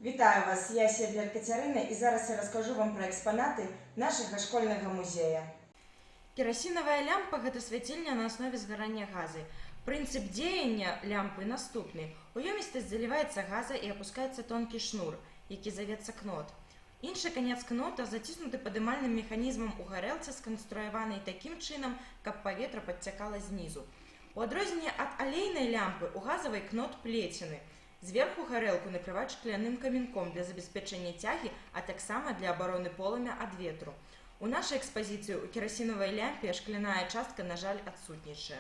Вітаю вас, я Сєдляр Катерина, і зараз я розкажу вам про експонати нашого школьного музея. Керасінавая лямпа – гэта свяцільня на аснове згарання газы. Прынцып дзеяння лямпы наступны. У ёмістасць заліваецца газа і апускаецца тонкі шнур, які завецца кнот. Іншы канец кнота заціснуты падымальным механізмам у гарэлцы, сканструяванай такім чынам, каб паветра падцякала знізу. У адрозненне ад алейнай лямпы у газавай кнот плецены. Зверху гарэлку накрываюць шкляным каменком для забеспячэння цягі, а таксама для абароны полымя ад ветру. У нашай экспазіцыі ў керасінавай лямпе шкляная частка, на жаль, адсутнічае.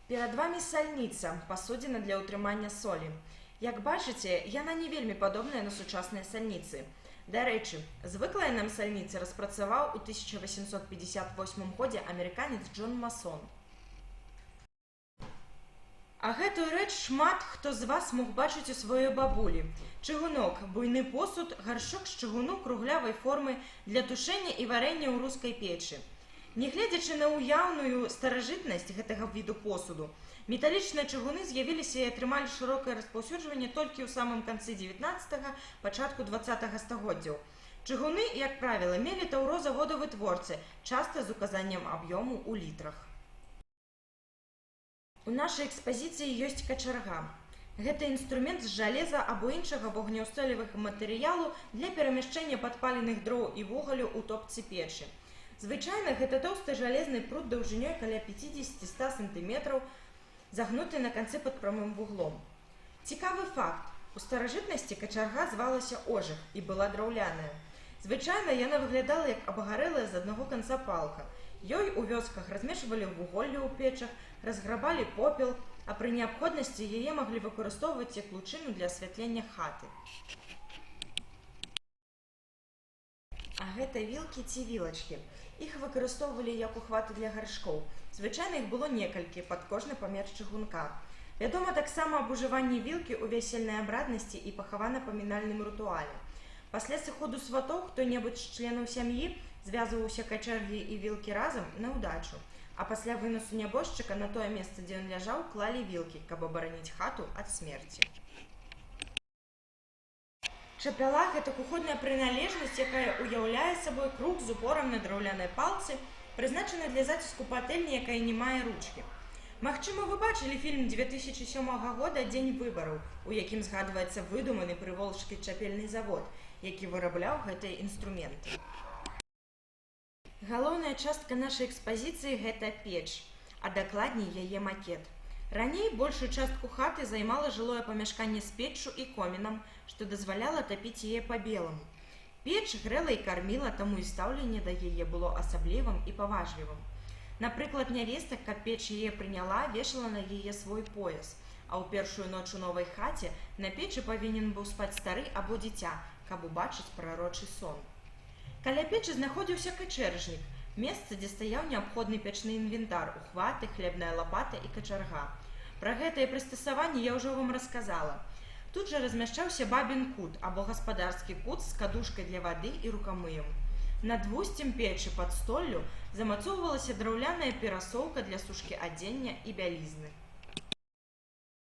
Перад вамі сальніца, пасудзіна для ўтрымання солі. Як бачыце, яна не вельмі падобная на сучасныя сальніцы. Дарэчы, звыклая нам сальніца распрацаваў у 1858 годзе амерыканец Джон Масон. А гэтую рэч шмат хто з вас мог бачыць у сваёй бабулі. Чыгунок, буйны посуд, гаршок з чыгуну круглявай формы для тушэння і варэння ў рускай печы. Нягледзячы на ўяўную старажытнасць гэтага віду посуду, металічныя чыгуны з'явіліся і атрымалі шырокае распаўсюджванне толькі ў самым канцы 19-га, пачатку 20-га стагоддзяў. Чыгуны, як правіла, мелі таўро-заводавытворцы, часта з указаннем аб'ёму ў літрах. У нашай экспазіцыі ёсць качарга. Гэта інструмент з жалеза або іншага вогнеўстойлівага матэрыялу для перамяшчэння падпаленых дроў і вугалю ў топцы печы. Звычайна гэта тоўсты жалезны прут даўжынёй каля 50-100 см, загнуты на канцы пад прамым вуглом. Цікавы факт. У старажытнасці качарга звалася ожых і была драўляная. Звычайна яна выглядала як абагарэлая з аднаго канца палка. Ёй у вёсках размешвалі вуголле ў печах, разграбалі попел, а пры неабходнасці яе маглі выкарыстоўваць як лучыну для асвятлення хаты. А гэта вілкі ці вілачкі. Іх выкарыстоўвалі як ухваты для гаршкоў. Звычайна іх было некалькі, пад кожны памер чыгунка. Вядома таксама аб ужыванні вілкі ў вясельнай абраднасці і пахавана-памінальным рытуале. Пасля сыходу сватоў хто-небудзь з членаў сям'і звязваўся качэргі і вілкі разам на ўдачу, а пасля выносу нябожчыка на тое месца, дзе ён ляжаў, клалі вілкі, каб абараніць хату ад смерці. Чапяла – гэта кухонная прыналежнасць, якая ўяўляе сабой круг з упорам на драўлянай палцы, прызначана для заціску патэльні, якая не мае ручкі. Магчыма, вы бачылі фільм 2007 года «Дзень выбараў», у якім згадваецца выдуманы прыволжскі чапельны завод, які вырабляў гэтыя інструменты. Галоўная частка нашай экспазіцыі – гэта печ, а дакладней яе макет. Раней большую частку хаты займала жылое памяшканне з печчу і комінам, што дазваляла тапіць яе па-беламу. Печ грэла і карміла, таму і стаўленне да яе было асаблівым і паважлівым. Напрыклад, нявеста, каб печ яе прыняла, вешала на яе свой пояс, а ў першую ноч у новай хаце на печы павінен быў спаць стары або дзіця, каб убачыць прарочы сон. Каля печы знаходзіўся качэрэжнік, месца, дзе стаяў неабходны печны інвентар, ухваты, хлебная лапата і качарга. Пра гэтае прыстасаванне я ўжо вам расказала. Тут жа размяшчаўся бабін кут або гаспадарскі кут з кадушкай для вады і рукамыем. Над вусцем печы пад столлю замацоўвалася драўляная перасоўка для сушкі адзення і бялізны.